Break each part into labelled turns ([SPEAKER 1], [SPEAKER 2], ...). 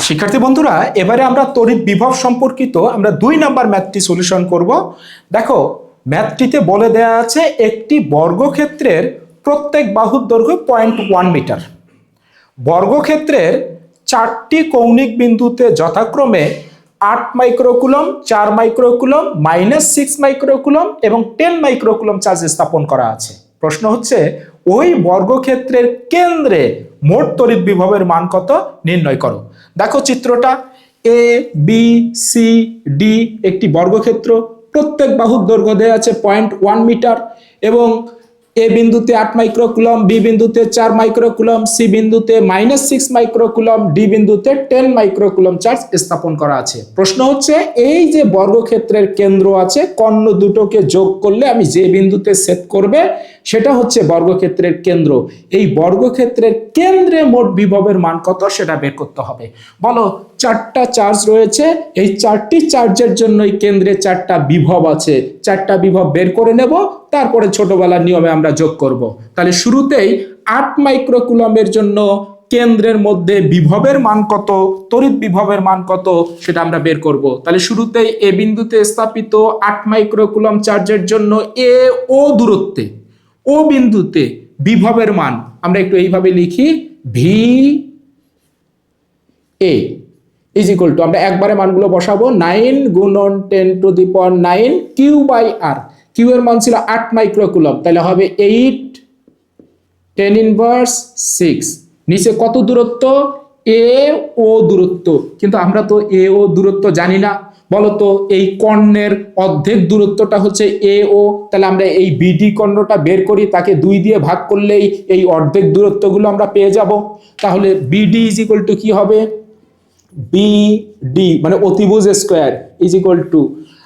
[SPEAKER 1] শিক্ষার্থী বন্ধুরা, এবারে আমরা তড়িৎ বিভব সম্পর্কিত আমরা 2 নাম্বার ম্যাথটি সলিউশন করব। দেখো, ম্যাথটিতে বলে দেয়া আছে একটি বর্গক্ষেত্রের প্রত্যেক বাহুর দৈর্ঘ্য 0.1 মিটার। বর্গক্ষেত্রের 4টি কৌণিক বিন্দুতে যথাক্রমে 8 মাইক্রোকুলম, 4 মাইক্রোকুলম, -6 মাইক্রোকুলম এবং 10 মাইক্রোকুলম চার্জ স্থাপন করা আছে। প্রশ্ন হচ্ছে ওই বর্গক্ষেত্রের কেন্দ্রে মোট তড়িৎ বিভবের মান কত নির্ণয় করো। দেখো চিত্রটা, এ বি সি ডি একটি বর্গক্ষেত্র, প্রত্যেক বাহুর দৈর্ঘ্য দেওয়া আছে 0.1 মিটার এবং এ বিন্দুতে 8 মাইক্রোকুলম, বি বিন্দুতে 4 মাইক্রোকুলম, সি বিন্দুতে -6 মাইক্রোকুলম, ডি বিন্দুতে 10 মাইক্রোকুলম চার্জ স্থাপন করা আছে। প্রশ্ন হচ্ছে এই যে বর্গক্ষেত্রের কেন্দ্র আছে, কর্ণ দুটোকে যোগ করলে আমি যে বিন্দুতে ছেদ করবে সেটা হচ্ছে বর্গক্ষেত্রের কেন্দ্র। এই বর্গক্ষেত্রের কেন্দ্রে মোট বিভবের মান কত সেটা বের করতে হবে। বলো, 4টা চার্জ রয়েছে, এই 4টি চার্জের জন্যই কেন্দ্রে 4টা বিভব আছে। 4টা বিভব বের করে নেব, তারপরে ছোটবেলার নিয়মে আমরা যোগ করব। তাহলে শুরুতেই 8 মাইক্রোকুলমের জন্য কেন্দ্রের মধ্যে বিভবের মান কত, তড়িৎ বিভবের মান কত সেটা আমরা বের করব। তাহলে শুরুতেই এ বিন্দুতে স্থাপিত 8 মাইক্রোকুলম চার্জের জন্য এ ও দূরত্বে, ও বিন্দুতে বিভবের মান আমরা একটু এইভাবে লিখি, V A is equal two, আমরা একবারে মানগুলো বসাবো, 9 গুণন 10⁹ কিউ বাই আর। কিউ এর মান ছিল 8 মাইক্রোকুলম, তাহলে হবে 8 10⁻⁶। নিচে কত দূরত্ব, এ ও দূরত্ব, কিন্তু আমরা তো এ ও দূরত্ব জানি না। বলতো এই কর্ণের অর্ধেক দূরত্বটা হচ্ছে এ ও, তাহলে আমরা এই বিডি কর্ণটা বের করি, তাকে 2 দিয়ে ভাগ করলেই এই অর্ধেক দূরত্বগুলো আমরা পেয়ে যাব। তাহলে বিডি ইজ ইকুয়াল টু কি হবে, বিডি মানে অতিভুজ স্কয়ার ইজ ইকুয়াল টু,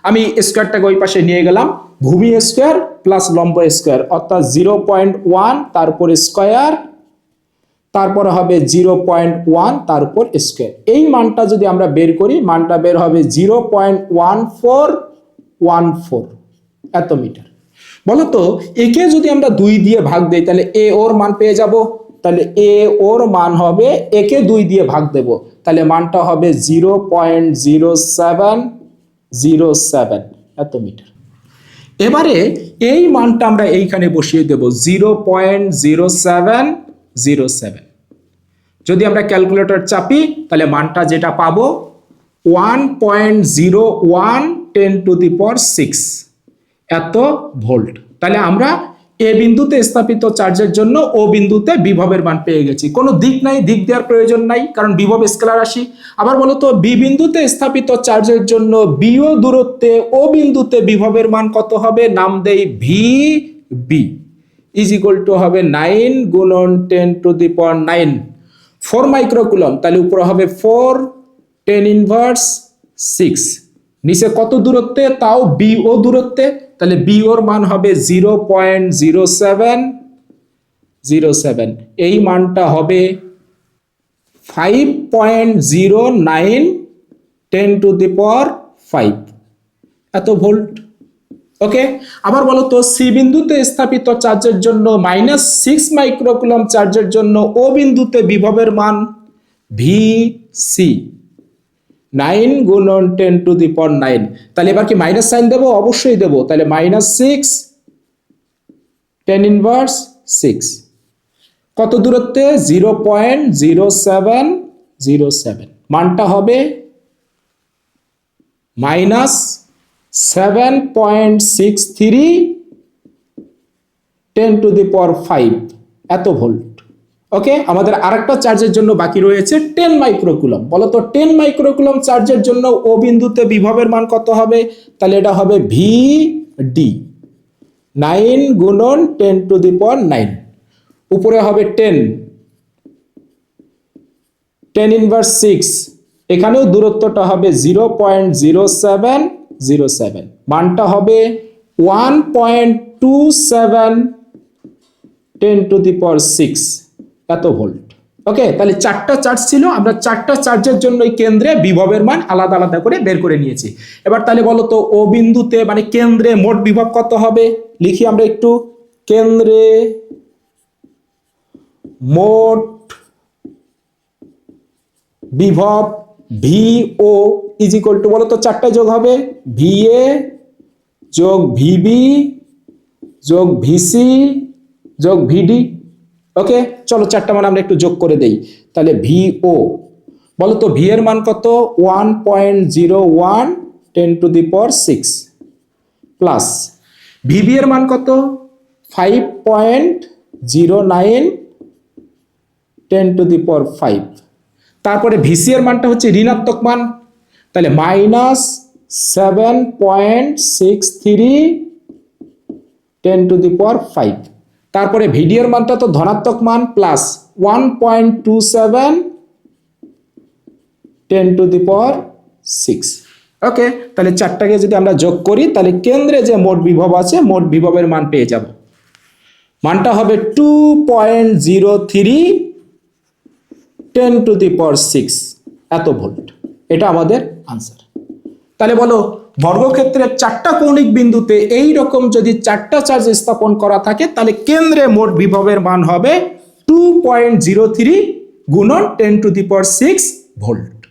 [SPEAKER 1] আমি স্কয়ারটাকে ওই পাশে নিয়ে গেলাম, ভূমি স্কয়ার প্লাস লম্ব স্কয়ার, অর্থাৎ 0.1 তারপর স্কয়ার, তারপরে হবে 0.1 তারপর স্কয়ার। এই মানটা যদি আমরা বের করি, মানটা বের হবে 0.1414 এত মিটার। বলতো একে যদি আমরা 2 দিয়ে ভাগ দেই তাহলে এ ওর মান পেয়ে যাব। তাহলে এ ওর মান হবে, একে 2 দিয়ে ভাগ দেব, তাহলে মানটা হবে 0.0707 এত মিটার। এবারে এই মানটা আমরা এইখানে বসিয়ে দেব 0.0707। যদি আমরা ক্যালকুলেটর চাপি তাহলে মানটা যেটা পাবো 1.0110⁶ এত ভোল্ট। তাহলে আমরা এ বিন্দুতে স্থাপিত চার্জের জন্য ও বিন্দুতে বিভবের মান পেয়ে গেছি। কোনো দিক নাই, দিক দেওয়ার প্রয়োজন নাই, কারণ বিভব স্কেলার রাশি। আবার বলতো বি বিন্দুতে স্থাপিত চার্জের জন্য বিও দূরত্বে ও বিন্দুতে বিভবের মান কত হবে, নাম দেই V B is equal to হবে 9 গুণন 10⁹ 4 মাইক্রোকুলম, তাহলে উপরে হবে 4 10⁻⁶। নিচে কত দূরত্বে, তাও বি ও দূরত্বে, তাহলে বি ওর মান হবে 0.0707। এই মানটা হবে 5.09 10⁵ এত ভোল্ট। ওকে, আবার বলো তো সি বিন্দুতে স্থাপিত চার্জের জন্য -6 মাইক্রোকুলম চার্জের জন্য ও বিন্দুতে বিভবের মান ভি সি 9 গুণন 10⁹ তাহলে এবার কি মাইনাস সাইন দেবো, অবশ্যই দেবো। তাহলে -6 10⁻⁶, কত দূরত্বে, 0.0707, মানটা হবে -7.63 10⁵ এত ভোল্ট। ওকে, আমাদের আরেকটা চার্জের জন্য বাকি রয়েছে 10 মাইক্রোকুলম। বলো তো 10 মাইক্রোকুলম চার্জের জন্য ও বিন্দুতে বিভবের মান কত হবে, তাহলে এটা হবে ভি ডি 9 গুণন 10⁹ উপরে হবে 10⁻⁶, এখানেও দূরত্বটা হবে 0.0707, মানটা হবে 1.27 10⁶ এত ভোল্ট। ওকে, তাহলে 4টা চার্জ ছিল, আমরা 4টা চার্জের জন্য কেন্দ্রে বিভবের মান আলাদা আলাদা করে বের করে নিয়েছি। এবার তাহলে বলো তো ও বিন্দুতে মানে কেন্দ্রে মোট বিভব কত হবে, লিখি আমরা একটু, কেন্দ্রে মোট বিভব ভিও ইজ ইকুয়াল টু, বলো তো চারটা যোগ হবে, ভিএ যোগ ভিবি যোগ ভিসি যোগ ভিডি। ওকে, চলো চারটা মান আমরা একটু যোগ করে দেই। তাহলে ভিও, বলো তো ভি এর মান কত, 1.01 10⁶, প্লাস ভিবি এর মান কত, 5.09 10⁵। তারপরে ভিসি এর মানটা হচ্ছে ঋণাত্মক মান, তাহলে -7.63 10⁵। তারপরে ভিডি এর মানটা তো ধনাত্মক মান, প্লাস 1.27 10⁶। ওকে, তাহলে চারটাকে যদি আমরা যোগ করি তাহলে কেন্দ্রে যে মোট বিভব আছে, মোট বিভবের মান পেয়ে যাব। মানটা হবে 2.03 10⁶ এত ভোল্ট। এটা আমাদের আনসার। তাহলে বলো বর্গক্ষেত্রের চারটা কৌণিক বিন্দুতে এই রকম যদি চারটা চার্জ স্থাপন করা থাকে তাহলে কেন্দ্রে মোট বিভবের মান হবে 2.03 গুণন 10⁶ ভোল্ট।